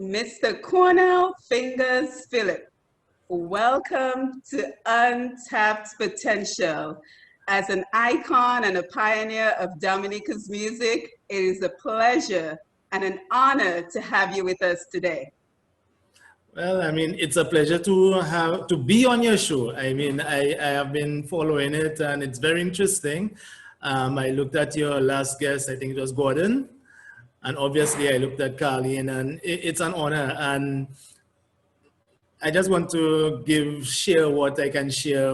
Mr. Cornell Phillip. Welcome to Untapped Potential. As an icon and a pioneer of Dominica's music, it is a pleasure and an honor to have you with us today. Well, I mean, it's a pleasure to be on your show. I mean, I have been following it and it's very interesting. I looked at your last guest, I think it was Gordon, and obviously I looked at Carlene, and it's an honor. And I just want to share what I can share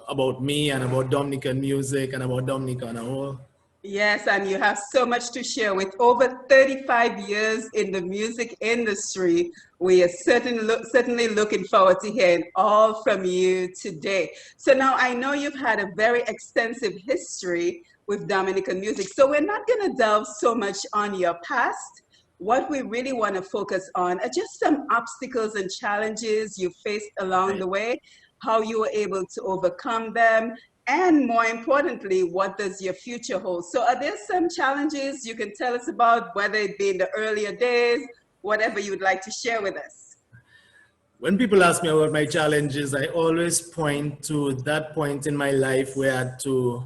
about me and about Dominican music and about Dominica on a whole. Yes, and you have so much to share. With over 35 years in the music industry, we are certainly looking forward to hearing all from you today. So now I know you've had a very extensive history with Dominican music, so we're not going to delve so much on your past. What we really want to focus on are just some obstacles and challenges you faced along the way, how you were able to overcome them, and more importantly, what does your future hold? So are there some challenges you can tell us about, whether it be in the earlier days, whatever you would like to share with us? When people ask me about my challenges, I always point to that point in my life where I had to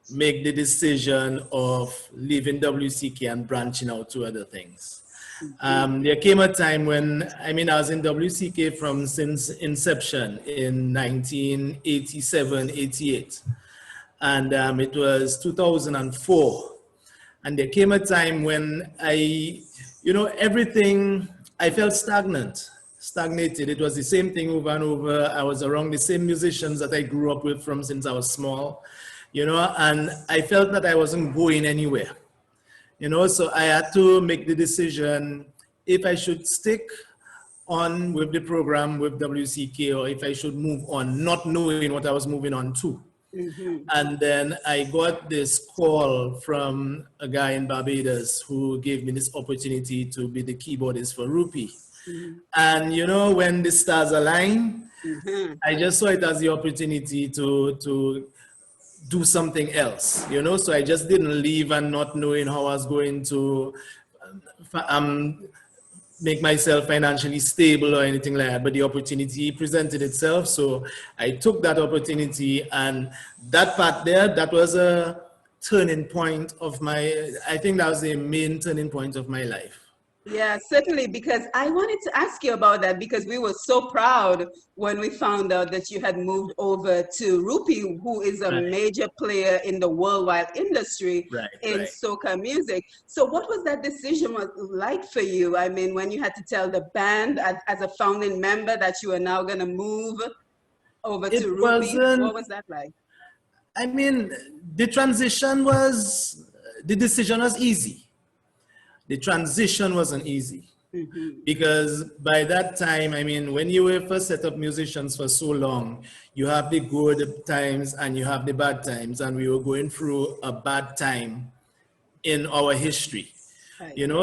make the decision of leaving WCK and branching out to other things. There came a time when, I was in WCK since inception in 1987, 88. And it was 2004. And there came a time when everything, I felt stagnated. It was the same thing over and over. I was around the same musicians that I grew up with since I was small, and I felt that I wasn't going anywhere. So I had to make the decision if I should stick on with the program with WCK or if I should move on, not knowing what I was moving on to. And then I got this call from a guy in Barbados who gave me this opportunity to be the keyboardist for Rupee. And when the stars align, I just saw it as the opportunity to do something else, so I just didn't leave and not knowing how I was going to make myself financially stable or anything like that, but the opportunity presented itself. So I took that opportunity, and that part there, that was a turning point I think that was the main turning point of my life. Yeah, certainly, because I wanted to ask you about that, because we were so proud when we found out that you had moved over to Rupee, who is a major player in the worldwide industry in soca music. So what was that decision like for you? I mean, when you had to tell the band as a founding member that you are now going to move over to Rupee, what was that like? I mean, the decision was easy. The transition wasn't easy because by that time, when you were first set up musicians for so long, you have the good times and you have the bad times, and we were going through a bad time in our history,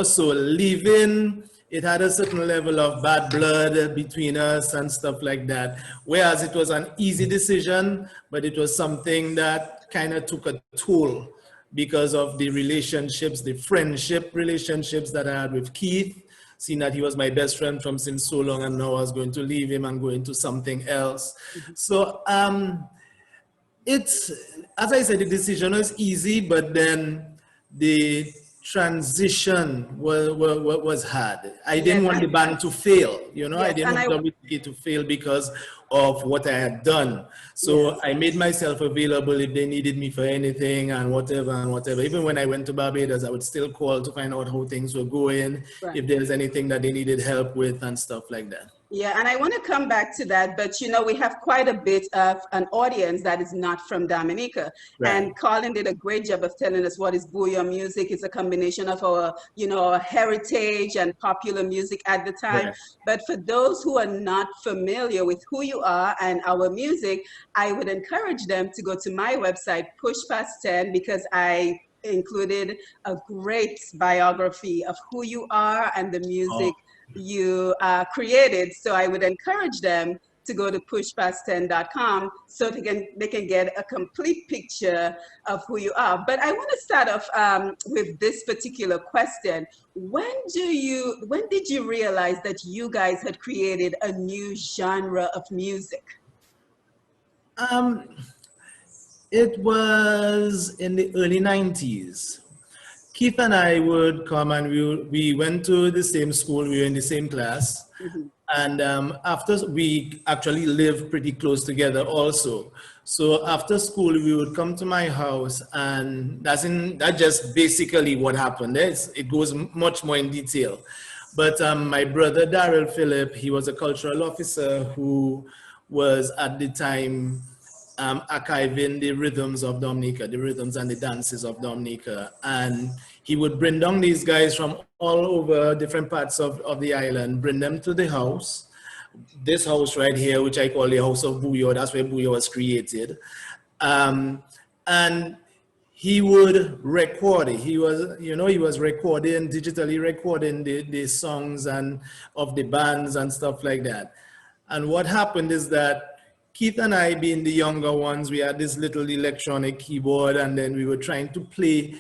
so leaving, it had a certain level of bad blood between us and stuff like that. Whereas it was an easy decision, but it was something that kind of took a toll because of the relationships, the friendship relationships that I had with Keith, seeing that he was my best friend from since so long, and now I was going to leave him and go into something else. So it's, as I said, the decision was easy, but then the transition was hard. I didn't want the band to fail, I didn't want WCK to fail because of what I had done. So I made myself available if they needed me for anything and whatever. Even when I went to Barbados, I would still call to find out how things were going, if there's anything that they needed help with and stuff like that. Yeah, and I want to come back to that, but we have quite a bit of an audience that is not from Dominica. And Colin did a great job of telling us what is Booyah music. It's a combination of our, our heritage and popular music at the time. But for those who are not familiar with who you are and our music, I would encourage them to go to my website, Push Past 10, because I included a great biography of who you are and the music you created. So I would encourage them to go to pushpast10.com so they can get a complete picture of who you are. But I want to start off with this particular question. When did you realize that you guys had created a new genre of music? It was in the early 90s. Keith and I would come and we went to the same school, we were in the same class. Mm-hmm. And after, we actually lived pretty close together also. So after school, we would come to my house, and that's just basically what happened. It goes much more in detail. But my brother, Cornell Phillip, he was a cultural officer who was at the time archiving the rhythms of Dominica, the rhythms and the dances of Dominica. And he would bring down these guys from all over different parts of the island, bring them to the house. This house right here, which I call the House of Booyah, that's where Booyah was created. And he would record it. He was recording, digitally recording the songs and of the bands and stuff like that. And what happened is that Keith and I, being the younger ones, we had this little electronic keyboard, and then we were trying to play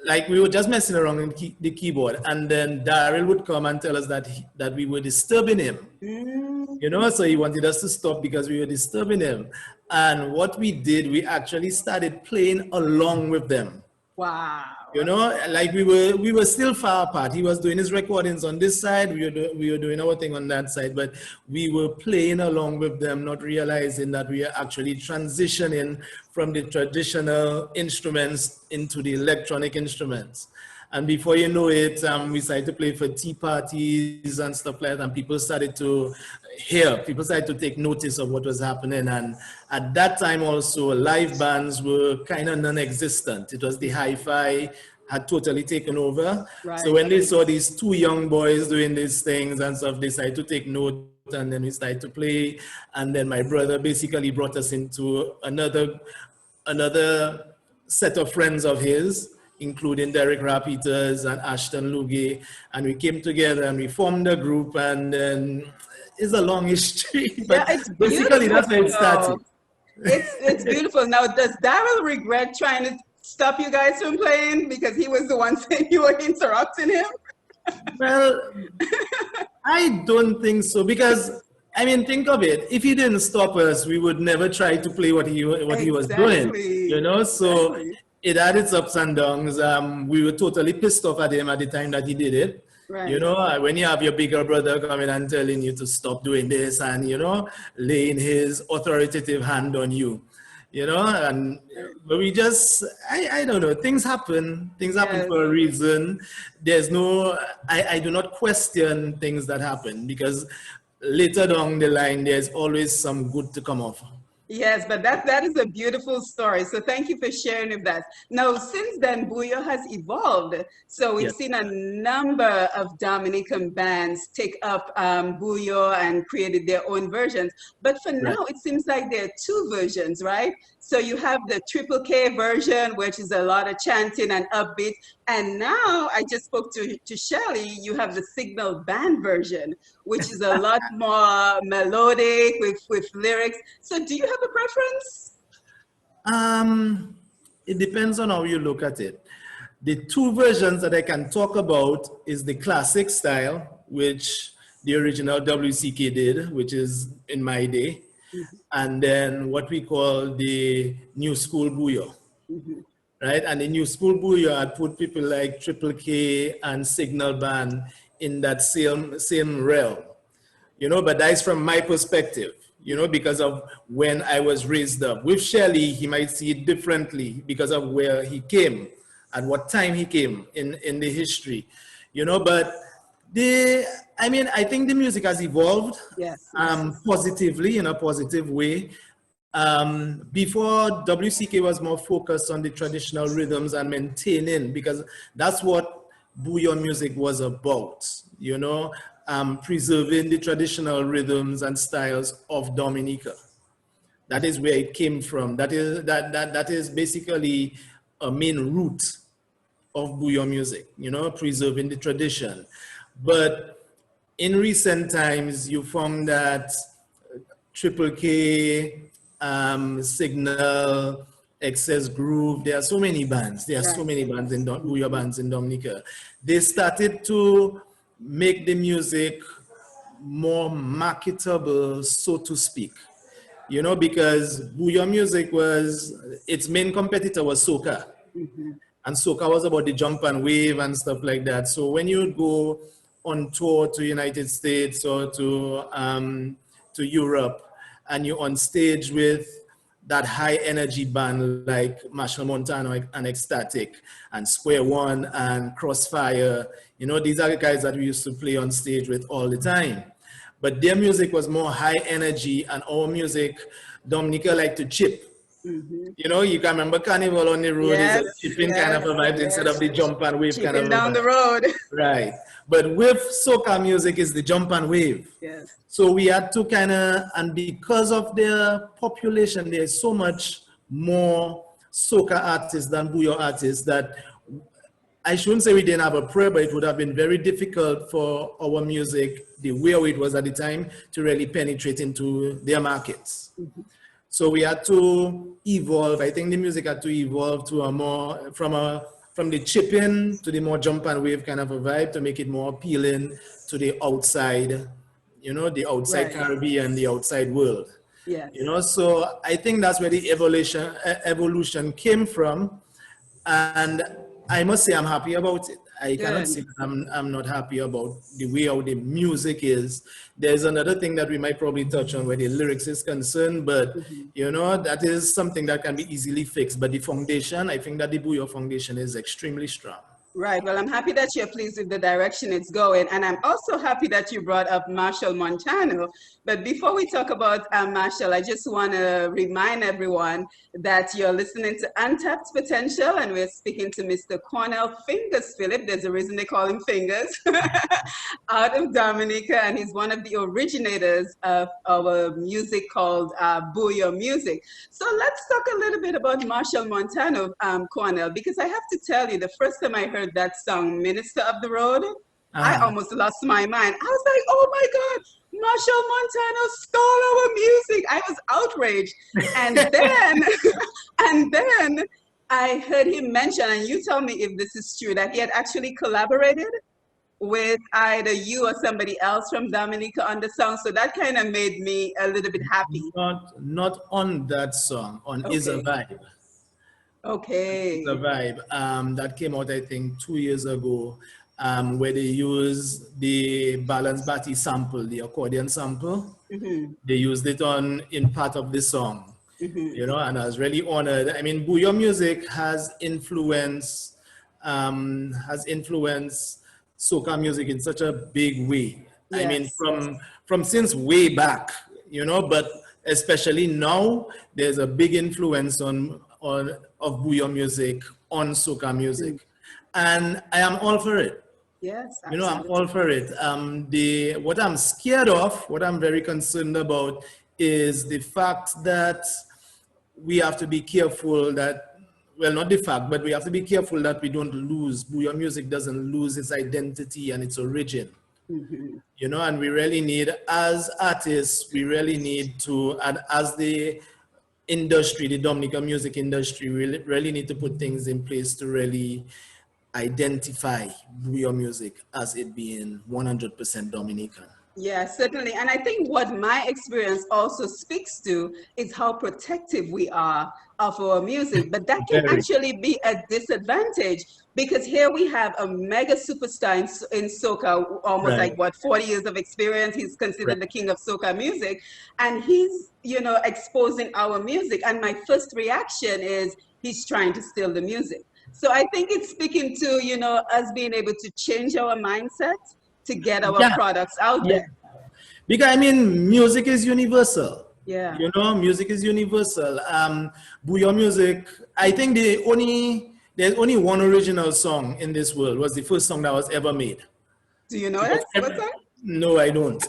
like we were just messing around in the keyboard, and then Daryl would come and tell us that we were disturbing him. So he wanted us to stop because we were disturbing him. And what we did, we actually started playing along with them. Wow. Like we were still far apart. He was doing his recordings on this side, we were doing our thing on that side, but we were playing along with them, not realizing that we are actually transitioning from the traditional instruments into the electronic instruments. And before you know it, we started to play for tea parties and stuff like that, and people started to take notice of what was happening. And at that time also, live bands were kind of non-existent. It was the hi-fi had totally taken over. Right. So when they saw these two young boys doing these things and stuff, they decided to take note, and then we started to play. And then my brother basically brought us into another set of friends of his, including Derek Rapeters and Ashton Lugie, and we came together and we formed a group, and then it's a long history, but yeah, basically that's how it started. It's beautiful. Now, does Daryl regret trying to stop you guys from playing because he was the one saying you were interrupting him? Well, I don't think so, because I mean, think of it. If he didn't stop us, we would never try to play what he was doing. So it had its ups and downs. We were totally pissed off at him at the time that he did it. Right. When you have your bigger brother coming and telling you to stop doing this and, laying his authoritative hand on you, but we just, I don't know, things happen. Things happen for a reason. I do not question things that happen, because later down the line, there's always some good to come off. Yes, but that is a beautiful story. So thank you for sharing with that. Now, since then, Booyah has evolved. So we've seen a number of Dominican bands take up Booyah and created their own versions. But for now, it seems like there are two versions, right? So you have the Triple K version, which is a lot of chanting and upbeat. And now I just spoke to Shelley, you have the Signal Band version, which is a lot more melodic with lyrics. So do you have a preference? It depends on how you look at it. The two versions that I can talk about is the classic style, which the original WCK did, which is in my day. And then what we call the new school Booyah, right? And the new school Booyah had put people like Triple K and Signal Band in that same realm, but that is from my perspective, because of when I was raised up. With Shelley, he might see it differently because of where he came, at what time he came in the history, but I think the music has evolved positively, in a positive way. Before, WCK was more focused on the traditional rhythms and maintaining, because that's what Booyah music was about, preserving the traditional rhythms and styles of Dominica. That is where it came from. That is basically a main root of Booyah music, preserving the tradition. But in recent times, you found that Triple K, Signal, Excess Groove. There are so many bands. There are so many bands in Booyah bands in Dominica. They started to make the music more marketable, so to speak. You know, because Booyah music was, its main competitor was soca. And soca was about the jump and wave and stuff like that. So when you would go on tour to United States or to Europe, and you're on stage with that high energy band like Machel Montano and Ecstatic and Square One and Crossfire, you know, these are the guys that we used to play on stage with all the time. But their music was more high energy, and our music, Dominica liked to chip. You know, you can remember Carnival on the Road is a chipping kind of a vibe instead of the jump and wave kind of a vibe. Down the road. Right. But with soca music is the jump and wave. Yes. So we had to kind of, and because of their population, there's so much more soca artists than Booyah artists that I shouldn't say we didn't have a prayer, but it would have been very difficult for our music, the way it was at the time, to really penetrate into their markets. So we had to evolve. I think the music had to evolve to a more, from the chipping to the more jump and wave kind of a vibe to make it more appealing to the outside, you know, the outside Caribbean, the outside world. Yeah. You know, so I think that's where the evolution came from. And I must say I'm happy about it. I cannot say I'm not happy about the way how the music is. There's another thing that we might probably touch on where the lyrics is concerned, but you know, that is something that can be easily fixed. But the foundation, I think that the Booyah foundation is extremely strong. Right. Well, I'm happy that you're pleased with the direction it's going. And I'm also happy that you brought up Machel Montano. But before we talk about Machel, I just want to remind everyone that you're listening to Untapped Potential, and we're speaking to Mr. Cornell Phillip. There's a reason they call him Fingers, out of Dominica. And he's one of the originators of our music called Booyah music. So let's talk a little bit about Machel Montano, Cornell, because I have to tell you, the first time I heard that song, Minister of the Road, I almost lost my mind. I was like, oh my God, Machel Montano stole our music. I was outraged. And then I heard him mention, and you tell me if this is true, that he had actually collaborated with either you or somebody else from Dominica on the song. So that kind of made me a little bit happy. Not on that song, on Is a Vibe. Okay. The vibe that came out, I think, 2 years ago, where they used the Balance Batty sample, the accordion sample. They used it in part of the song, you know, and I was really honored. I mean, Booyah music has influenced soca music in such a big way. I mean, from since way back, you know, but especially now, there's a big influence of Booyah music on soca music, and I am all for it. Yes, absolutely. You know, I'm all for it. What I'm scared of, what I'm very concerned about, is the fact that we have to be careful that, well, not the fact, but we have to be careful that we don't lose, Booyah music doesn't lose its identity and its origin. You know, and we really need, as artists, we really need to, and as the industry, the Dominica music industry, we really need to put things in place to really identify Booyah music as it being 100% Dominican. Yeah, certainly. And I think what my experience also speaks to is how protective we are of our music. But that can actually be a disadvantage, because here we have a mega superstar in soca, almost like, what, 40 years of experience. He's considered the king of soca music. And he's, you know, exposing our music. And my first reaction is he's trying to steal the music. So I think it's speaking to, you know, us being able to change our mindset to get our products out there. Because I mean, music is universal. Yeah. You know, music is universal. Booyah music, I think there's only one original song in this world, was the first song that was ever made. Do you know that? What song? No, I don't.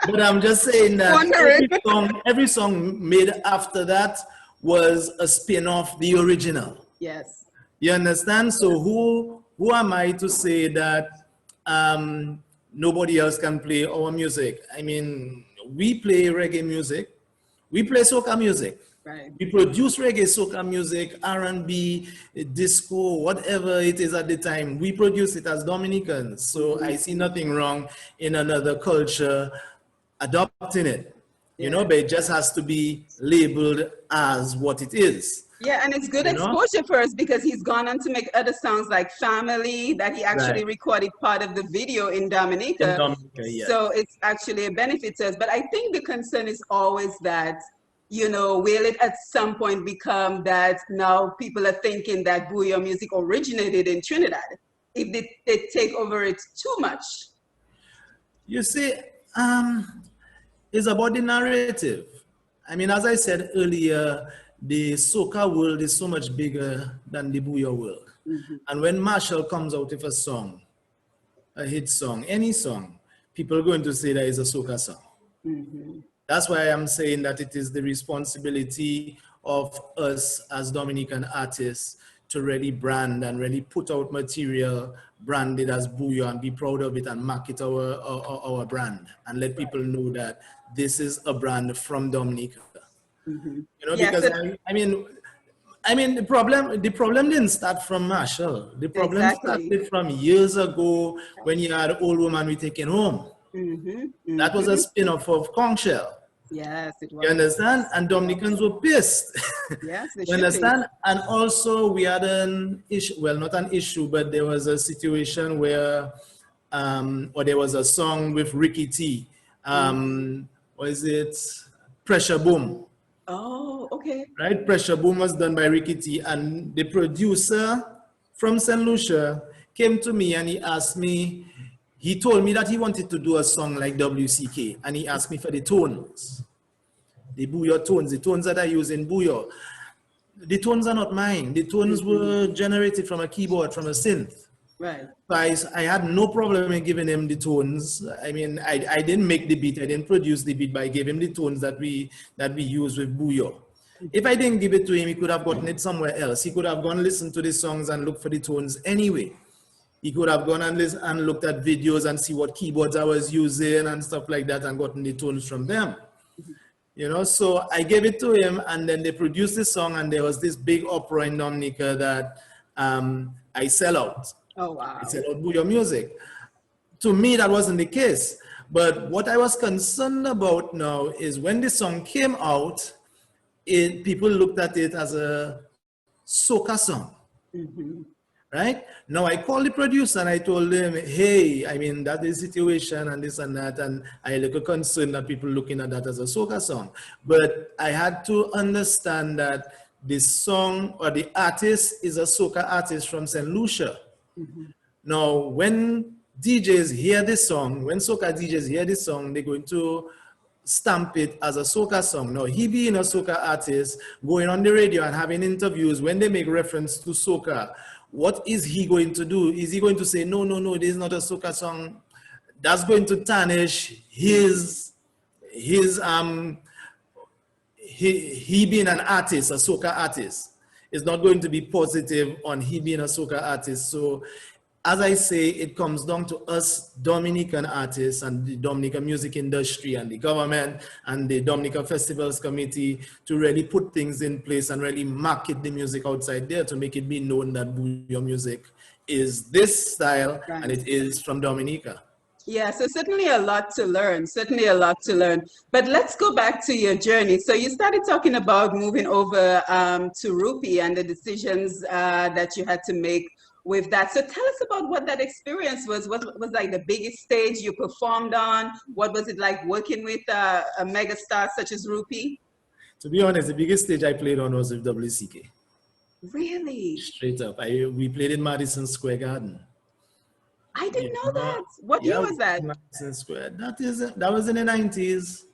But I'm just saying that every song made after that was a spin-off the original. Yes. You understand? So who am I to say that nobody else can play our music? I mean, we play reggae music, we play soca music. Right. We produce reggae, soca music, R&B, disco, whatever it is at the time. We produce it as Dominicans. So I see nothing wrong in another culture adopting it. You know, but it just has to be labeled as what it is. Yeah, and it's good exposure for us because he's gone on to make other songs like Family that he actually recorded part of the video in Dominica. So it's actually a benefit to us. But I think the concern is always that, you know, will it at some point become that now people are thinking that Booyah music originated in Trinidad if they take over it too much? You see, it's about the narrative. I mean, as I said earlier, the soca world is so much bigger than the Booyah world. And when Marshall comes out with a song, a hit song, any song, people are going to say that it's a soca song. That's why I'm saying that it is the responsibility of us as Dominican artists to really brand and really put out material branded as Booyah and be proud of it and market our brand and let people know that this is a brand from Dominica. You know, because I mean, the problem didn't start from Marshall. The problem started from years ago when you had Old Woman We Taking Home. That was a spin-off of Conch Shell. Yes, it was. You understand? And Dominicans were pissed. Yes, they you understand? And also we had an issue, well, not an issue, but there was a situation where, or there was a song with Ricky T. What is it? Pressure Boom. Oh, okay. Right? Pressure Boom was done by Ricky T. And the producer from St. Lucia came to me and he asked me, he told me that he wanted to do a song like WCK, and he asked me for the tones, the Booyah tones, the tones that I use in Booyah. The tones are not mine. The tones were generated from a keyboard, from a synth. Right. So I had no problem in giving him the tones. I mean, I didn't make the beat, I didn't produce the beat, but I gave him the tones that we use with Booyah. If I didn't give it to him, he could have gotten it somewhere else. He could have gone listen to the songs and look for the tones anyway. He could have gone and looked at videos and see what keyboards I was using and stuff like that and gotten the tones from them. You know, so I gave it to him and then they produced the song and there was this big uproar in Dominica that I sell out. Oh, wow. I sell out Booyah music. To me, that wasn't the case. But what I was concerned about now is when the song came out, people looked at it as a soca song. Right? Now I called the producer and I told him, hey, I mean, that is the situation and this and that. And I had a little concern that people looking at that as a soca song. But I had to understand that this song or the artist is a soca artist from St. Lucia. Now, when DJs hear this song, when soca DJs hear this song, they're going to stamp it as a soca song. Now, he being a soca artist, going on the radio and having interviews, when they make reference to soca, what is he going to do? Is he going to say, no, no, no, this is not a soca song? That's going to tarnish he being an artist, a soca artist. It's not going to be positive on he being a soca artist. So as I say, it comes down to us Dominican artists and the Dominican music industry and the government and the Dominica Festivals Committee to really put things in place and really market the music outside there to make it be known that Booyah music is this style and it is from Dominica. Yeah, so certainly a lot to learn, But let's go back to your journey. So you started talking about moving over to Rupee and the decisions that you had to make with that. So tell us about what that experience was. What was like the biggest stage you performed on? What was it like working with a megastar such as Rupee? To be honest, the biggest stage I played on was with WCK. Really? Straight up. We played in Madison Square Garden. I didn't know that. What year was that? Madison Square. That was in the 90s,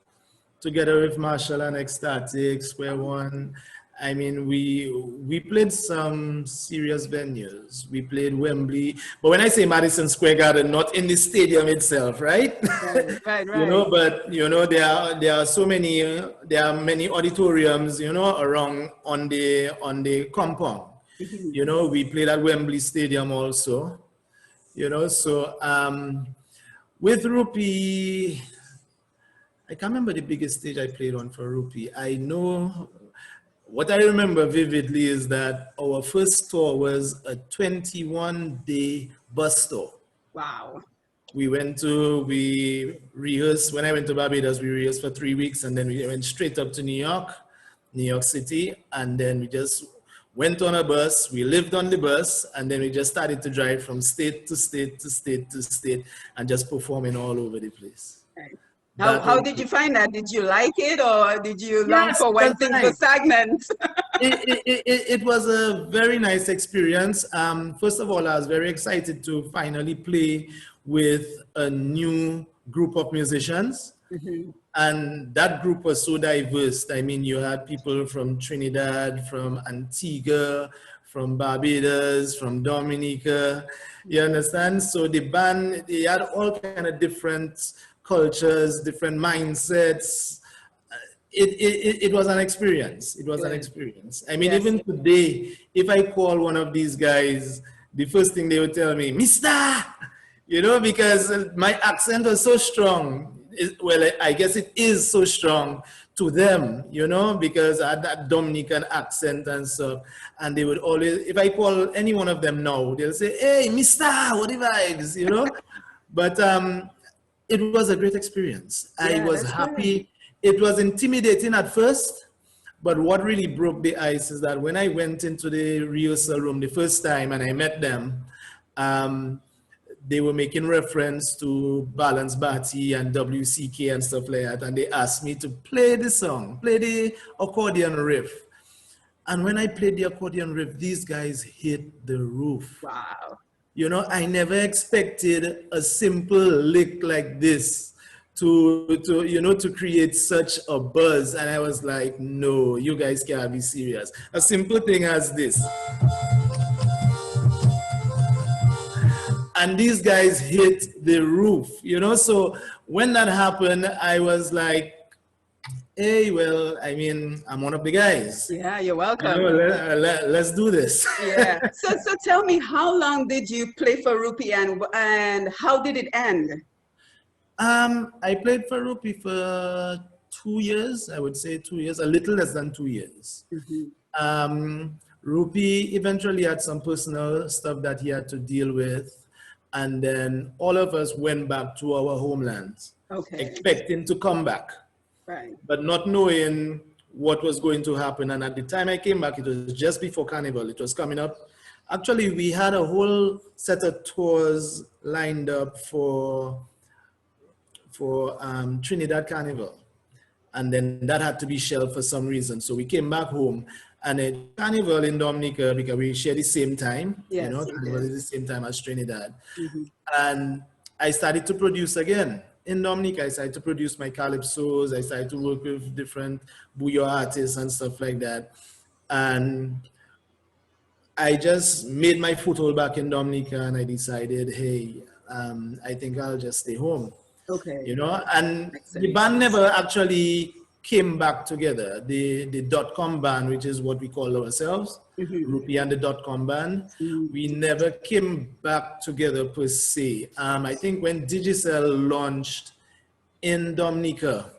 together with Marshall and Ecstatic, Square One. I mean, we played some serious venues. We played Wembley, but when I say Madison Square Garden, not in the stadium itself, right? Right. You know, but you know, there are many auditoriums, you know, around on the compound. You know, we played at Wembley Stadium also. You know, so with Rupee, I can't remember the biggest stage I played on for Rupee. I know what I remember vividly is that our first tour was a 21-day bus tour. Wow. We rehearsed, when I went to Barbados, we rehearsed for 3 weeks, and then we went straight up to New York City, and then we just went on a bus, we lived on the bus, and then we just started to drive from state to state to state to state and just performing all over the place. Right. How did you find that? Did you like it, or did you long for when things were stagnant? It was a very nice experience. First of all, I was very excited to finally play with a new group of musicians. Mm-hmm. And that group was so diverse. I mean, you had people from Trinidad, from Antigua, from Barbados, from Dominica, you understand? So the band, they had all kind of different cultures, different mindsets. It was an experience. It was an experience. I mean, yes. Even today, if I call one of these guys, the first thing they would tell me, Mister, you know, because my accent was so strong. Well, I guess it is so strong to them, you know, because I had that Dominican accent and stuff. And they would always, if I call any one of them now, they'll say, hey, Mister, what the vibes, you know? But it was a great experience. Yeah, I was happy. Good. It was intimidating at first, but what really broke the ice is that when I went into the rehearsal room the first time and I met them, they were making reference to Balance Batty and WCK and stuff like that. And they asked me to play the song, play the accordion riff. And when I played the accordion riff, these guys hit the roof. Wow. You know, I never expected a simple lick like this to create such a buzz. And I was like, no, you guys can't be serious. A simple thing as this. And these guys hit the roof, you know? So when that happened, I was like, hey, well, I mean, I'm one of the guys. Yeah, you're welcome. You know, let's do this. Yeah. So tell me, how long did you play for Rupee and how did it end? I played for Rupee for 2 years, I would say 2 years, a little less than 2 years. Mm-hmm. Rupee eventually had some personal stuff that he had to deal with. And then all of us went back to our homelands, expecting to come back, right, but not knowing what was going to happen. And at the time I came back, it was just before Carnival. It was coming up. Actually, we had a whole set of tours lined up for Trinidad Carnival. And then that had to be shelved for some reason. So we came back home. And a Carnival in Dominica, because we share the same time, yes, you know, Carnival is the same time as Trinidad. Mm-hmm. And I started to produce again. In Dominica, I started to produce my calypsos. I started to work with different Booyah artists and stuff like that. And I just made my foothold back in Dominica and I decided, hey, I think I'll just stay home. Okay. You know, and the band never actually came back together. The .com band, which is what we call ourselves, mm-hmm. Rupee and the .com band, mm-hmm. we never came back together per se. I think when Digicel launched in Dominica,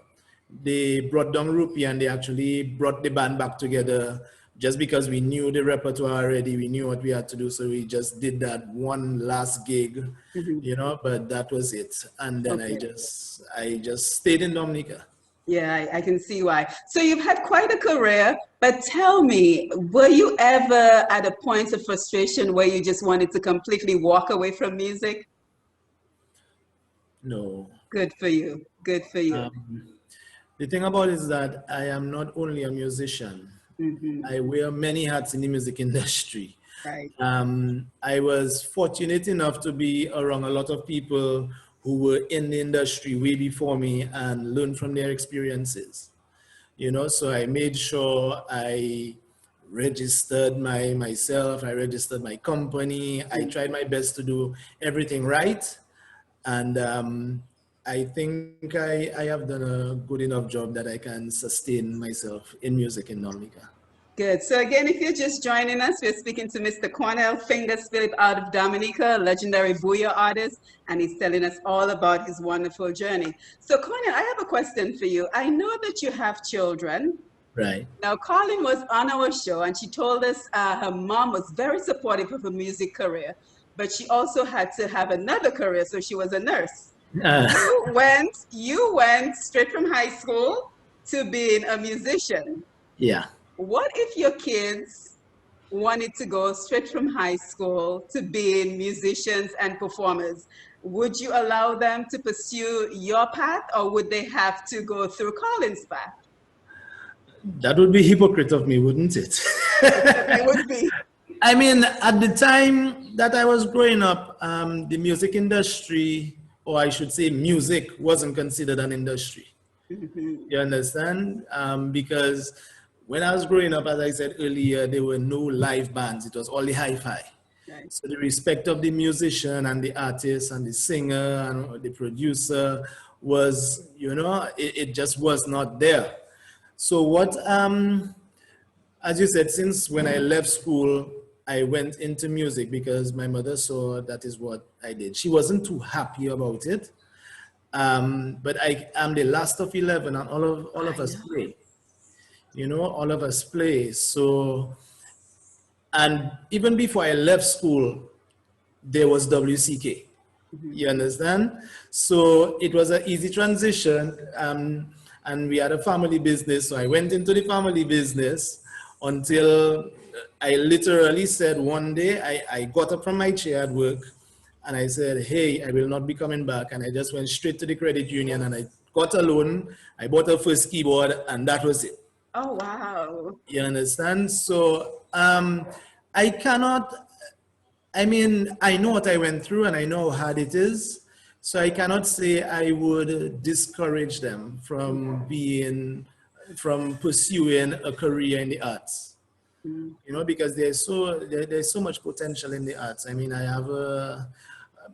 they brought down Rupee and they actually brought the band back together just because we knew the repertoire already, we knew what we had to do, so we just did that one last gig, mm-hmm. you know, but that was it. And then I just stayed in Dominica. Yeah, I can see why. So you've had quite a career, but tell me, were you ever at a point of frustration where you just wanted to completely walk away from music? No. Good for you. Good for you. The thing about it is that I am not only a musician. Mm-hmm. I wear many hats in the music industry. Right. I was fortunate enough to be around a lot of people who were in the industry way before me and learn from their experiences. You know, so I made sure I registered myself, I registered my company. I tried my best to do everything right. And I think I have done a good enough job that I can sustain myself in music in Dominica. Good. So again, if you're just joining us, we're speaking to Mr. Cornell Phillip out of Dominica, a legendary Booyah artist, and he's telling us all about his wonderful journey. So Cornell, I have a question for you. I know that you have children. Right. Now, Colin was on our show, and she told us her mom was very supportive of her music career, but she also had to have another career, so she was a nurse. You went straight from high school to being a musician. Yeah. What if your kids wanted to go straight from high school to being musicians and performers? Would you allow them to pursue your path, or would they have to go through Colin's path? That would be hypocrite of me, wouldn't it? It would be. I mean, at the time that I was growing up, the music industry, or I should say music, wasn't considered an industry. Mm-hmm. You understand? Because when I was growing up, as I said earlier, there were no live bands. It was all the hi-fi. Right. So the respect of the musician and the artist and the singer and the producer was, you know, it just was not there. So what, as you said, since when I left school, I went into music because my mother saw that is what I did. She wasn't too happy about it, but I am the last of 11, and all of us play. You know, all of us play. So, and even before I left school, there was WCK. Mm-hmm. You understand? So it was an easy transition. And we had a family business. So I went into the family business until I literally said one day, I got up from my chair at work and I said, hey, I will not be coming back. And I just went straight to the credit union and I got a loan. I bought a first keyboard and that was it. Oh, wow. You understand? So I cannot, I mean, I know what I went through and I know how hard it is. So I cannot say I would discourage them from pursuing a career in the arts, you know, because there's so much potential in the arts. I mean, I have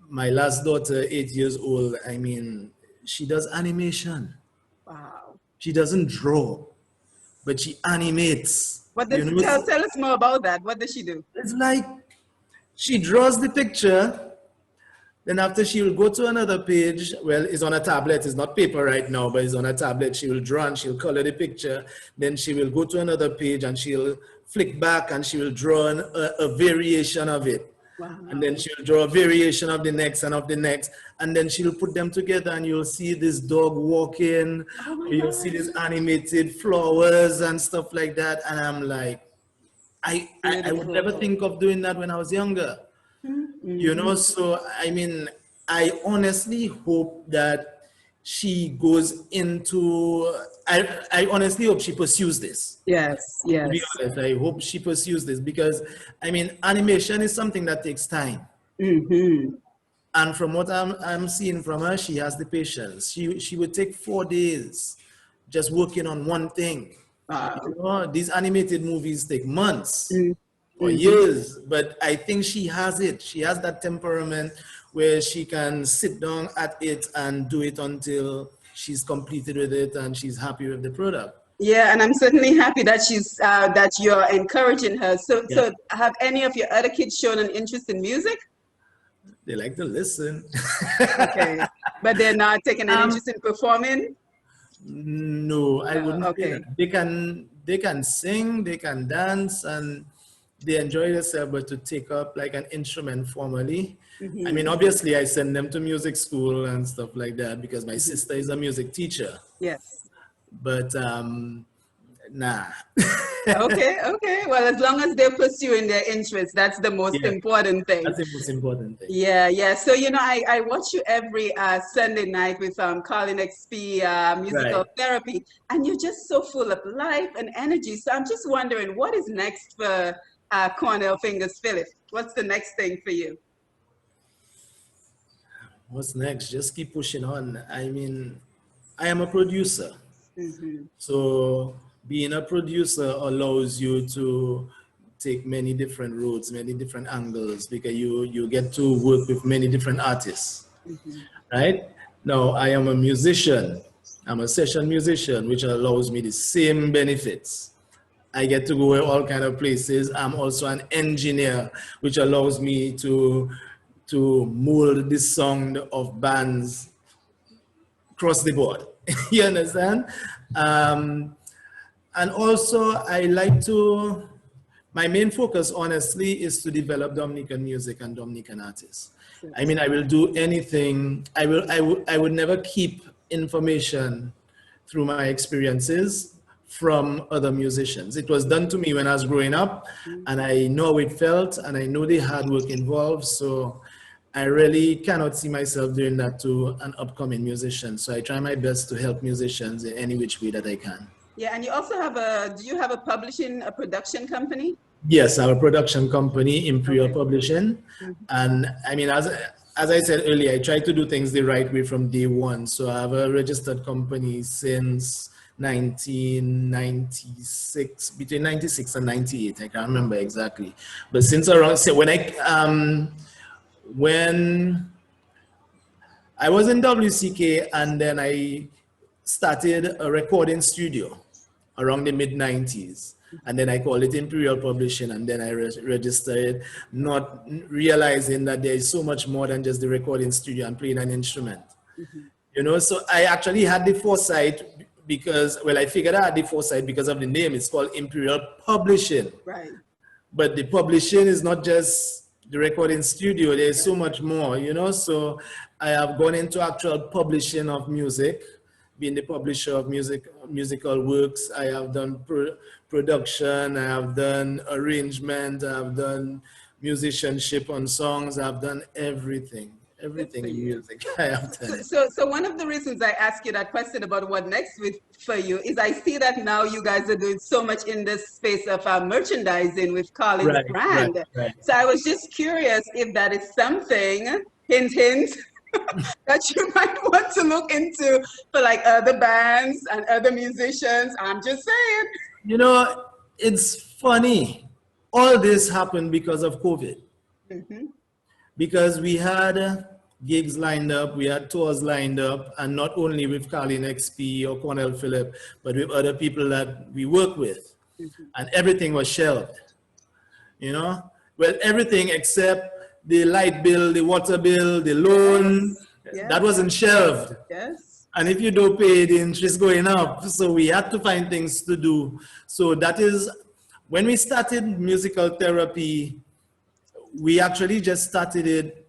my last daughter, 8 years old. I mean, she does animation. Wow. She doesn't draw, but she animates. What does, you know? tell us more about that. What does she do? It's like she draws the picture. Then after she will go to another page, well, it's on a tablet, it's not paper right now, but it's on a tablet. She will draw and she'll color the picture. Then she will go to another page and she'll flick back and she will draw a variation of it. Wow. And then she'll draw a variation of the next and of the next. And then she'll put them together and you'll see this dog walking, or you'll see these animated flowers and stuff like that. And I'm like, I would never think of doing that when I was younger. Mm-hmm. You know, so I mean, I honestly hope that she goes into, I honestly hope she pursues this. Yes, yes. To be honest, I hope she pursues this because, I mean, animation is something that takes time. Mm-hmm. And from what I'm seeing from her, she has the patience. She would take 4 days just working on one thing. You know, these animated movies take months. Mm-hmm. For years, but I think she has it. She has that temperament where she can sit down at it and do it until she's completed with it and she's happy with the product. Yeah, and I'm certainly happy that she's that you're encouraging her. So, yeah. So have any of your other kids shown an interest in music? They like to listen. Okay, but they're not taking an interest in performing. No, I wouldn't. Okay, they can sing, they can dance, and they enjoy themselves, but to take up like an instrument formally. Mm-hmm. I mean, obviously I send them to music school and stuff like that because my sister is a music teacher. Yes. But nah. Okay. Well, as long as they're pursuing their interests, that's the most important thing. That's the most important thing. Yeah. So, you know, I watch you every Sunday night with Colin XP Musical Therapy, and you're just so full of life and energy. So I'm just wondering, what is next for Cornell Phillip? What's the next thing for you? What's next? Just keep pushing on. I mean, I am a producer. Mm-hmm. So being a producer allows you to take many different roads, many different angles, because you get to work with many different artists, right? Now, I am a musician. I'm a session musician, which allows me the same benefits I get to go all kind of places. I'm also an engineer, which allows me to mold the sound of bands across the board. You understand? And also, I like to, my main focus, honestly, is to develop Dominican music and Dominican artists. I mean, I will do anything. I would never keep information through my experiences from other musicians. It was done to me when I was growing up, and I know how it felt, and I know the hard work involved. So I really cannot see myself doing that to an upcoming musician. So I try my best to help musicians in any which way that I can. Yeah, and you also have do you have a production company? Yes, our production company, Imperial Publishing. Mm-hmm. And I mean, as I said earlier, I try to do things the right way from day one. So I have a registered company since 1996, between 96 and 98. I can't remember exactly. But since around, so when I was in WCK, and then I started a recording studio around the mid-90s. And then I called it Imperial Publishing, and then I registered it, not realizing that there is so much more than just the recording studio and playing an instrument. Mm-hmm. You know, so I actually had the foresight because, well, I figured I had the foresight because of the name. It's called Imperial Publishing. Right. But the publishing is not just the recording studio. There's so much more, you know. So I have gone into actual publishing of music, being the publisher of musical works. I have done production, I have done arrangement, I have done musicianship on songs, I've done everything in music. I have done. So one of the reasons I ask you that question about what next for you is I see that now you guys are doing so much in this space of merchandising with Colin's brand. Right. So I was just curious if that is something, hint, hint, that you might want to look into for like other bands and other musicians. I'm just saying. You know, it's funny. All this happened because of COVID. Mm-hmm. Because we had gigs lined up, we had tours lined up, and not only with Carlin XP or Cornell Phillip, but with other people that we work with. Mm-hmm. And everything was shelved. You know? Well, everything except the light bill, the water bill, the loan, yes. That wasn't shelved. Yes. And if you don't pay, the interest going up. So we had to find things to do. So that is, when we started musical therapy, we actually just started it,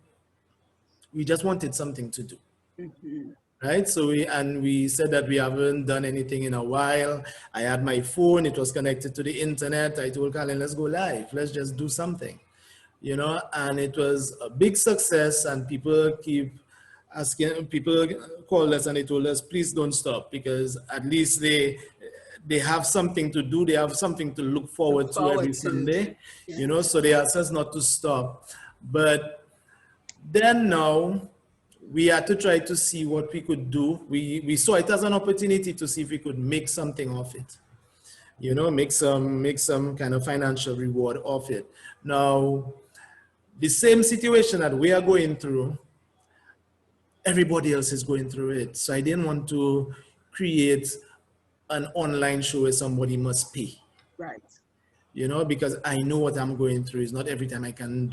we just wanted something to do. Mm-hmm. Right? So we said that we haven't done anything in a while. I had my phone, it was connected to the internet. I told Colin, let's go live, let's just do something. You know, and it was a big success, and people keep asking, people called us and they told us, please don't stop, because at least they have something to do, they have something to look forward to every Sunday, yeah. You know, so they asked us not to stop. But then now, we had to try to see what we could do. We saw it as an opportunity to see if we could make something of it. You know, make some kind of financial reward of it. Now, the same situation that we are going through, everybody else is going through it. So I didn't want to create an online show where somebody must pay. Right. You know, because I know what I'm going through. It's not every time I can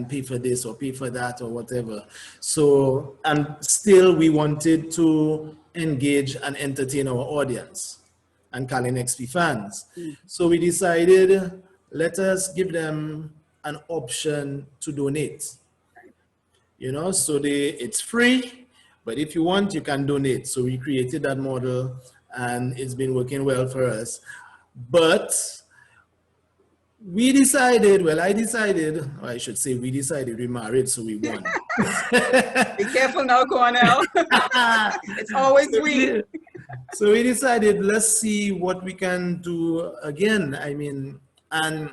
pay for this or pay for that or whatever. So, and still we wanted to engage and entertain our audience and Colin XP fans. Mm. So we decided, let us give them an option to donate. You know, so it's free, but if you want, you can donate. So we created that model, and it's been working well for us. But we decided, well, I decided, or I should say we decided, we married, so we won. Be careful now, Cornell. It's always we. So we decided, let's see what we can do again. I mean, and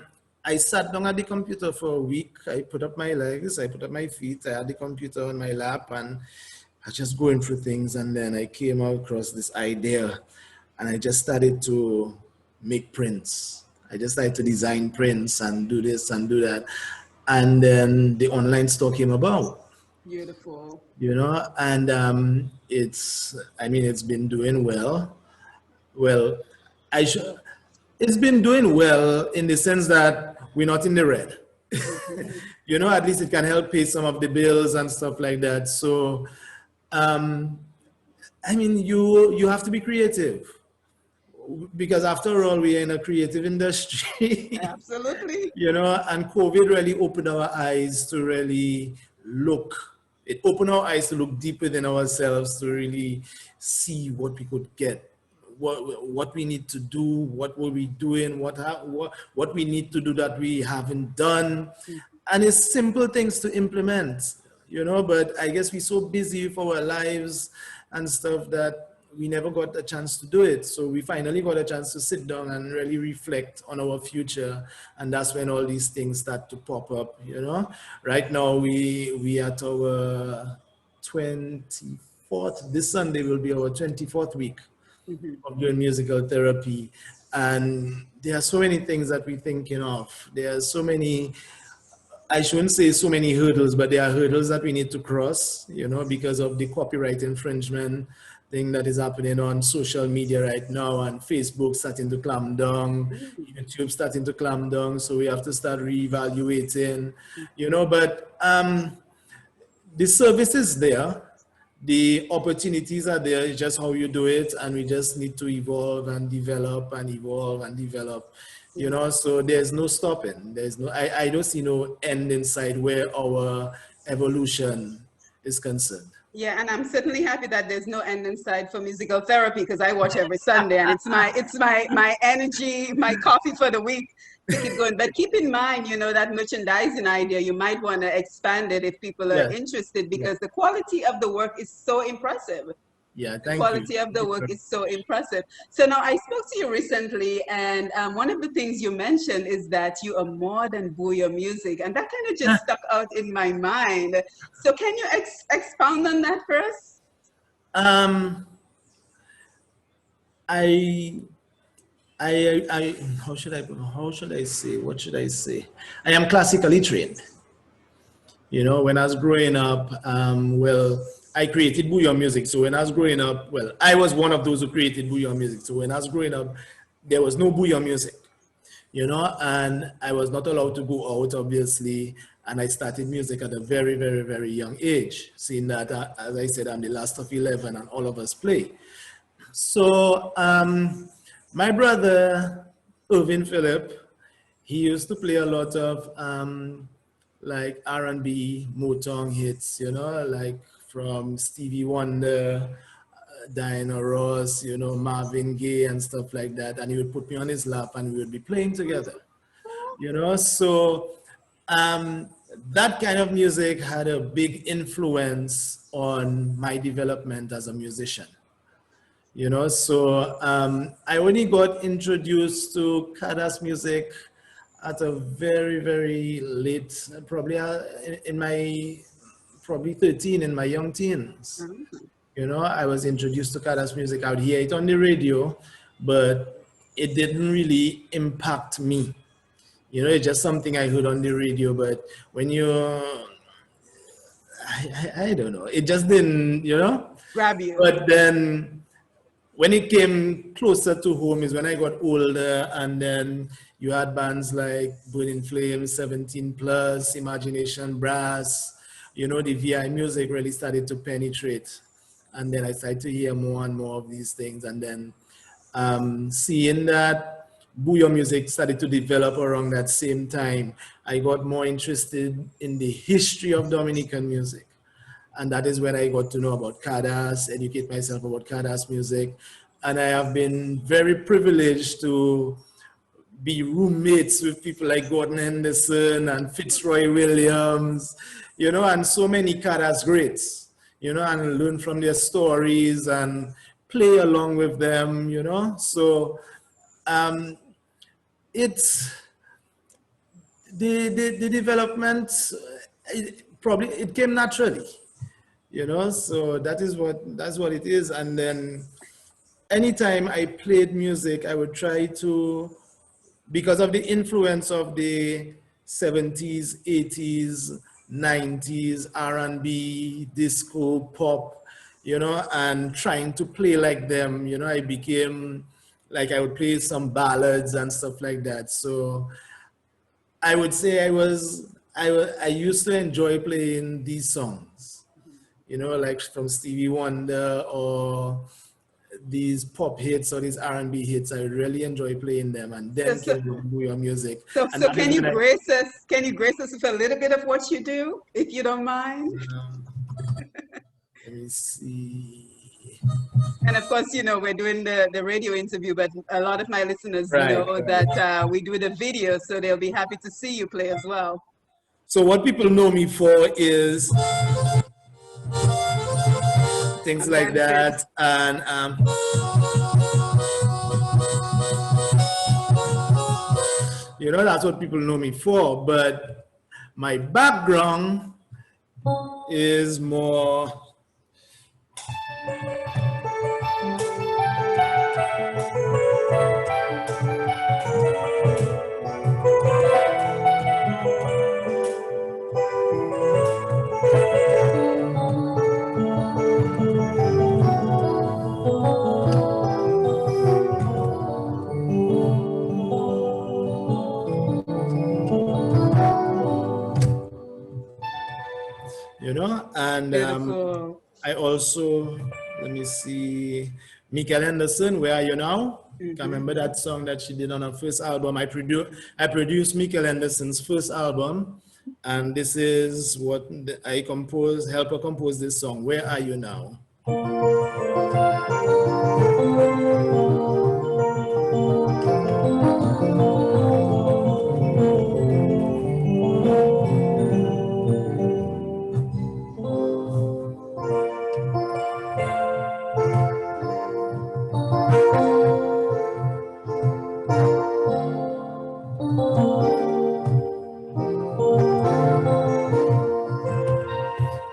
I sat down at the computer for a week. I put up my legs, I put up my feet, I had the computer on my lap, and I was just going through things. And then I came across this idea, and I just started to make prints. I just started to design prints and do this and do that. And then the online store came about. Beautiful. You know, and it's been doing well. Well, it's It's been doing well in the sense that we're not in the red. You know, at least it can help pay some of the bills and stuff like that. So, I mean, you have to be creative because after all, we're in a creative industry. Absolutely. You know, and COVID really opened our eyes to really look. It opened our eyes to look deep within ourselves to really see what we could get, what we need to do, what were we doing, what we need to do that we haven't done, and it's simple things to implement, you know. But I guess we're so busy with our lives and stuff that we never got a chance to do it. So we finally got a chance to sit down and really reflect on our future. And that's when all these things start to pop up, you know. Right now we at our 24th, this Sunday will be our 24th week of doing musical therapy. And there are so many things that we're thinking of. There are so many, I shouldn't say so many hurdles, but there are hurdles that we need to cross, you know, because of the copyright infringement thing that is happening on social media right now, and Facebook starting to clamp down, YouTube starting to clamp down. So we have to start reevaluating, you know, but the service is there. The opportunities are there. It's just how you do it. And we just need to evolve and develop and evolve and develop, you know, so there's no stopping. There's no, I don't see no end in sight where our evolution is concerned. Yeah, and I'm certainly happy that there's no end in sight for musical therapy, because I watch every Sunday, and it's my energy, my coffee for the week to keep going. But keep in mind, you know, that merchandising idea, you might want to expand it if people are interested, because the quality of the work is so impressive. Yeah, the quality of the work is so impressive. So now I spoke to you recently, and one of the things you mentioned is that you are more than Booyah music, and that kind of just stuck out in my mind. So can you expound on that for us? How should I say? What should I say? I am classically trained. You know, when I was growing up, well, I created Booyah music. So when I was growing up, well, I was one of those who created Booyah music. So when I was growing up, there was no Booyah music, you know, and I was not allowed to go out, obviously. And I started music at a very, very, very young age, seeing that, as I said, I'm the last of 11 and all of us play. So my brother, Phillip, he used to play a lot of like R&B, Motown hits, you know, like from Stevie Wonder, Diana Ross, you know, Marvin Gaye and stuff like that. And he would put me on his lap and we would be playing together, you know. So that kind of music had a big influence on my development as a musician, you know. So I only got introduced to Kada's music at a very, very late, probably in my, probably 13 in my young teens. You know, I was introduced to Kada's music. I would hear it on the radio, but it didn't really impact me. You know, it's just something I heard on the radio, but when you, I don't know, it just didn't, you know? Grab you. But then when it came closer to home is when I got older, and then you had bands like Burning Flames, 17 Plus, Imagination Brass, you know, the VI music really started to penetrate. And then I started to hear more and more of these things. And then seeing that Booyah music started to develop around that same time, I got more interested in the history of Dominican music. And that is when I got to know about Kada's, educate myself about Kada's music. And I have been very privileged to be roommates with people like Gordon Henderson and Fitzroy Williams, you know, and so many Kada's greats, you know, and learn from their stories and play along with them, you know. So it's the development, it came naturally. You know, so that's what it is. And then anytime I played music, I would try to, because of the influence of the 70s, 80s, 90s, R&B, disco, pop, you know, and trying to play like them, you know, I became like I would play some ballads and stuff like that. So I would say I used to enjoy playing these songs, you know, like from Stevie Wonder or these pop hits or these R&B hits. I really enjoy playing them, and So, then so, came the Booyah music. And so that is when I, can you grace us with a little bit of what you do, if you don't mind? um, let me see. And of course, you know, we're doing the radio interview, but a lot of my listeners Right, know right. that we do the video, so they'll be happy to see you play as well. So what people know me for is things I'm like dancing. that, and you know, that's what people know me for. But my background is more, you know, and Beautiful. I also, let me see, Michael Henderson, Where Are You Now? Can remember that song that she did on her first album. I produced Michael Henderson's first album, and this is what I composed, helped her compose this song, Where Are You Now?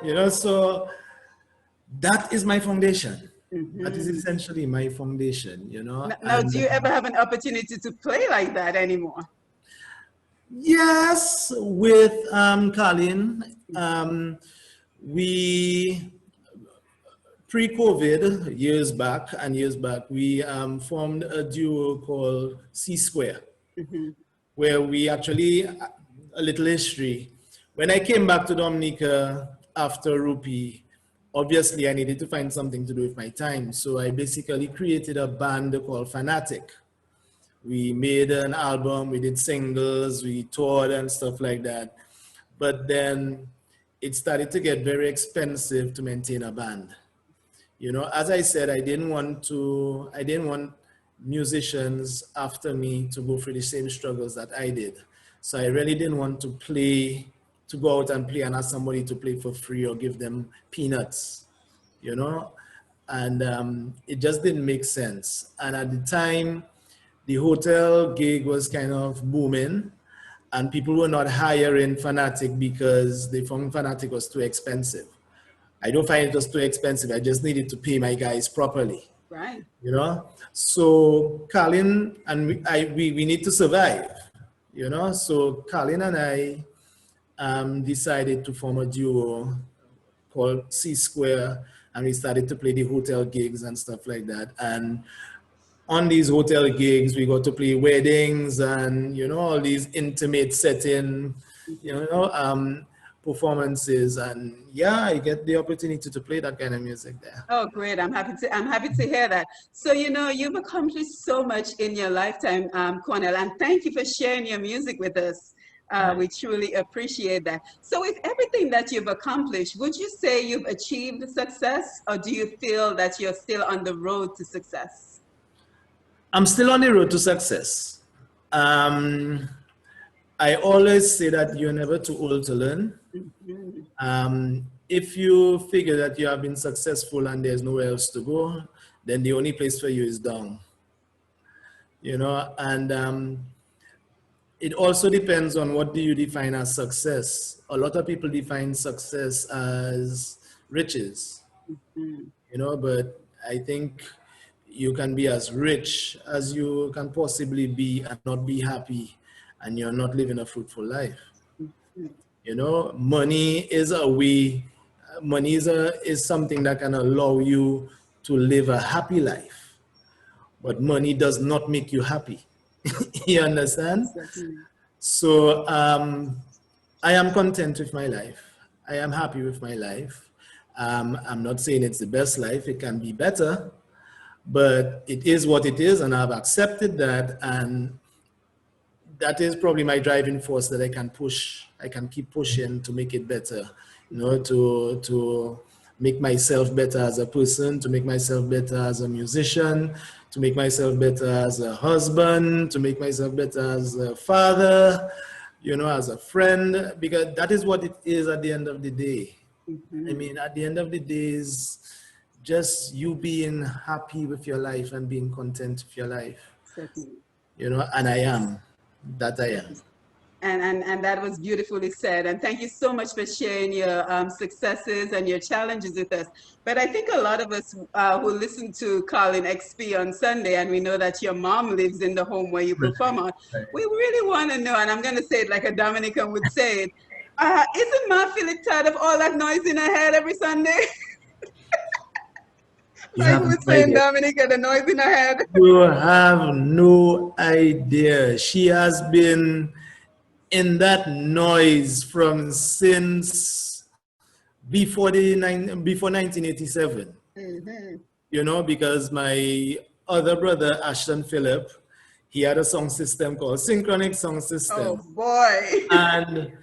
You know, so that is my foundation. That is essentially my foundation, you know. Now, And do you ever have an opportunity to play like that anymore? yes, with Colin, we pre-COVID years back, we formed a duo called C Square, where we actually, a little history. When I came back to Dominica after Rupee, obviously I needed to find something to do with my time. So I basically created a band called Fanatic. We made an album, we did singles, we toured and stuff like that. But then it started to get very expensive to maintain a band. You know, as I said, I didn't want musicians after me to go through the same struggles that I did. So I really didn't want to go out and play and ask somebody to play for free or give them peanuts, you know? And it just didn't make sense. And at the time, the hotel gig was kind of booming, and people were not hiring Fanatic because they found Fanatic was too expensive. I don't find it was too expensive. I just needed to pay my guys properly. Right. You know? So Colin and we need to survive, you know? So Colin and I decided to form a duo called C Square, and we started to play the hotel gigs and stuff like that. And on these hotel gigs, we got to play weddings and, you know, all these intimate setting, you know, performances. And yeah, I get the opportunity to play that kind of music there. Oh, great. I'm happy to hear that. So, you know, you've accomplished so much in your lifetime, Cornell, and thank you for sharing your music with us. We truly appreciate that. So with everything that you've accomplished, would you say you've achieved success, or do you feel that you're still on the road to success? I'm still on the road to success. I always say that you're never too old to learn. If you figure that you have been successful and there's nowhere else to go, then the only place for you is down. You know, and it also depends on what do you define as success. A lot of people define success as riches, you know, but I think you can be as rich as you can possibly be and not be happy, and you're not living a fruitful life. You know, money is a way, money is something that can allow you to live a happy life. but money does not make you happy. You understand? Certainly. So I am content with my life. I am happy with my life. I'm not saying it's the best life. It can be better, but it is what it is, and I've accepted that. And that is probably my driving force that I can push. I can keep pushing to make it better, you know, to make myself better as a person, to make myself better as a musician, to make myself better as a husband, to make myself better as a father, you know, as a friend, because that is what it is at the end of the day. I mean, at the end of the day is just you being happy with your life and being content with your life. Certainly. You know, and I am. That I am. And that was beautifully said. And thank you so much for sharing your successes and your challenges with us. But I think a lot of us who listen to Colin XP on Sunday, and we know that your mom lives in the home where you perform on, we really want to know, and I'm going to say it like a Dominican would say it, isn't Ma Phillip tired of all that noise in her head every Sunday? Like who's saying Dominica, the noise in her head? You have no idea. She has been in that noise from since before 1987. You know, because my other brother, Ashton Phillip, he had a song system called Synchronic Song System. Oh boy. And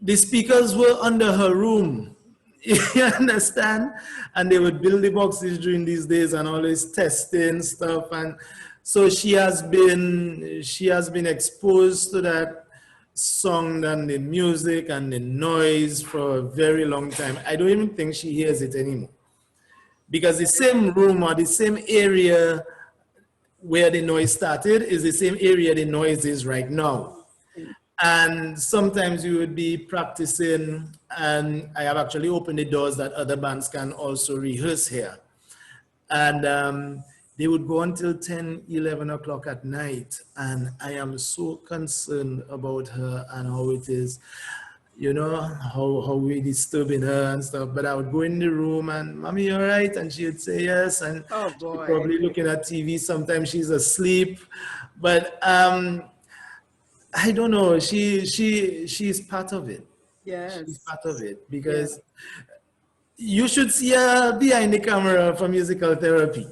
the speakers were under her room. You understand? And they would build the boxes during these days and always testing stuff. And so she has been exposed to that song and the music and the noise for a very long time. I don't even think she hears it anymore. Because the same room or the same area where the noise started is the same area the noise is right now. And sometimes we would be practicing, and I have actually opened the doors that other bands can also rehearse here. And they would go until 10, 11 o'clock at night. And I am so concerned about her and how it is, you know, how we're disturbing her and stuff. But I would go in the room and, Mommy, you all right? And she would say yes. And oh boy, probably looking at TV. Sometimes she's asleep. But I don't know. She's part of it. yes, She's part of it because you should see her behind the camera for musical therapy.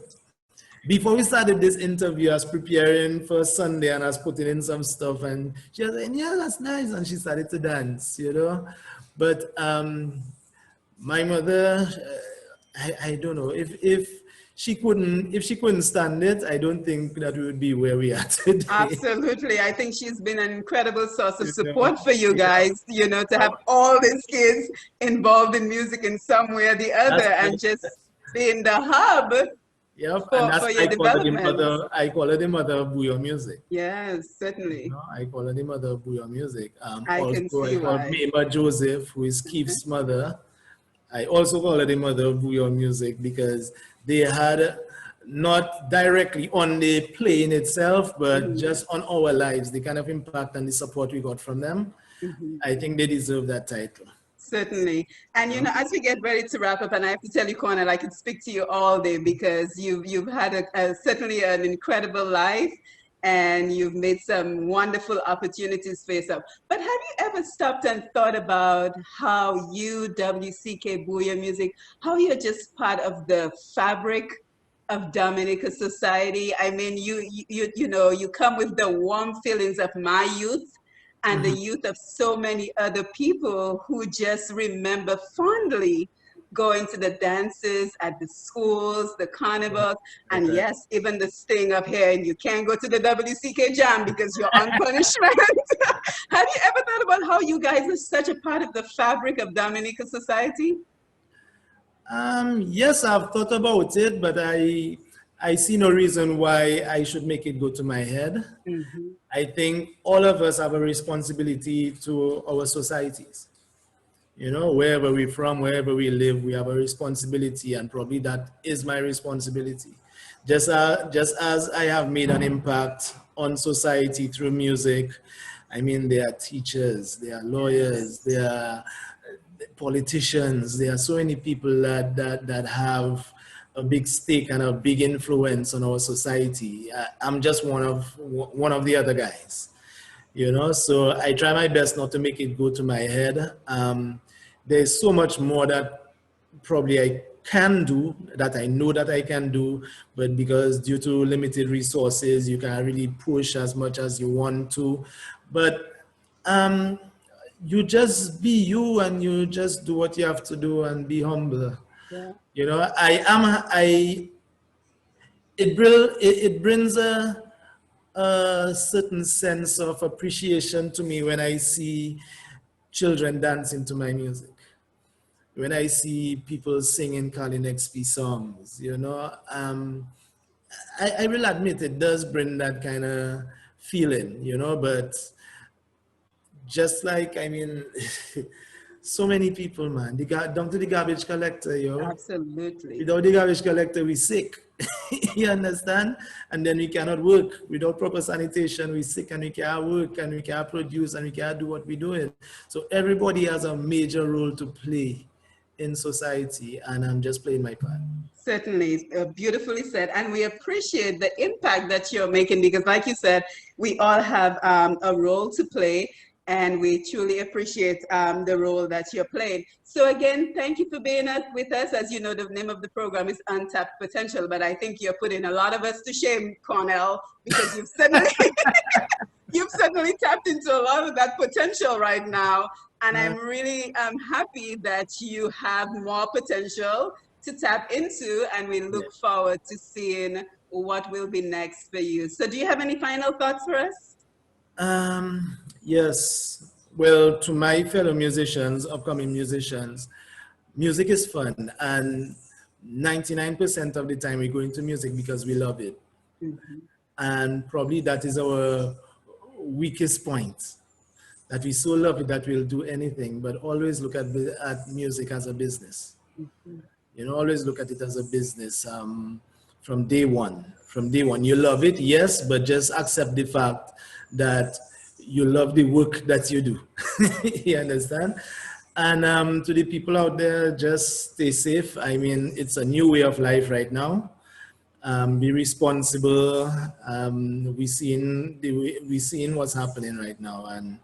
Before we started this interview, I was preparing for Sunday and I was putting in some stuff, and she was like, "Yeah, that's nice," and she started to dance, you know. But my mother, I don't know if she couldn't stand it, I don't think that we would be where we are today. Absolutely. I think she's been an incredible source of support for you guys, you know, to have all these kids involved in music in some way or the other, and just being the hub for your development. I call her the mother of Booyah music. Yes, certainly. You know, I call her the mother of Booyah music. I can see I call Mama Joseph, who is Keith's mother. I also call her the mother of Booyah music because they had not directly on the playing itself, but just on our lives, the kind of impact and the support we got from them. I think they deserve that title. Certainly. And, you know, as we get ready to wrap up, and I have to tell you, Cornell, I could speak to you all day because you've had certainly an incredible life, and you've made some wonderful opportunities for yourself. But have you ever stopped and thought about how you, WCK Booyah Music, how you're just part of the fabric of Dominica society? I mean, you know, you come with the warm feelings of my youth and the youth of so many other people who just remember fondly going to the dances at the schools, the carnivals, and yes, even the sting of hearing you can't go to the WCK Jam because you're on punishment. Have you ever thought about how you guys are such a part of the fabric of Dominica society? Yes, I've thought about it, but I see no reason why I should make it go to my head. I think all of us have a responsibility to our societies. You know, wherever we're from, wherever we live, we have a responsibility, and probably that is my responsibility. Just as I have made an impact on society through music, I mean, there are teachers, there are lawyers, there are politicians, there are so many people that have a big stake and a big influence on our society. I'm just one of the other guys, you know. So I try my best not to make it go to my head. There's so much more that probably I can do, that I know that I can do, but because due to limited resources, you can't really push as much as you want to. But you just be you, and you just do what you have to do and be humble. Yeah. You know, it brings a certain sense of appreciation to me when I see children dancing to my music, when I see people singing Carlin XP songs, you know. I will admit it does bring that kind of feeling, you know, but just like, I mean, so many people, man, down to the garbage collector, yo. Absolutely. Without the garbage collector, we sick. You understand? And then we cannot work. Without proper sanitation, we sick, and we can't work, and we can't produce, and we can't do what we're doing. So everybody has a major role to play in society, and I'm just playing my part. Certainly, beautifully said. And we appreciate the impact that you're making, because like you said, we all have a role to play, and we truly appreciate the role that you're playing. So again, thank you for being with us. As you know, the name of the program is Untapped Potential, but I think you're putting a lot of us to shame, Cornell, because you've suddenly, you've suddenly tapped into a lot of that potential right now. And I'm really happy that you have more potential to tap into, and we look forward to seeing what will be next for you. So do you have any final thoughts for us? Yes. Well, to my fellow musicians, upcoming musicians, music is fun, and 99% of the time we go into music because we love it. Mm-hmm. And probably that is our weakest point, that we so love it that we'll do anything, but always look at music as a business. Mm-hmm. You know, always look at it as a business from day one. From day one, you love it, yes, but just accept the fact that you love the work that you do. You understand? And to the people out there, just stay safe. I mean, it's a new way of life right now. Be responsible. We're seeing what's happening right now, and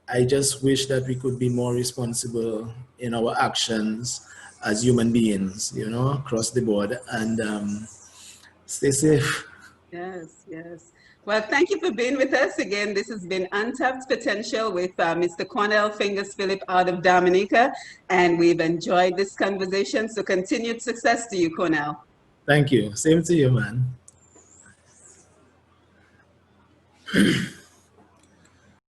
I just wish that we could be more responsible in our actions as human beings, you know, across the board, and stay safe. Yes, yes. Well, thank you for being with us again. This has been Untapped Potential with Mr. Cornell Phillip out of Dominica, and we've enjoyed this conversation. So continued success to you, Cornell. Thank you. Same to you, man.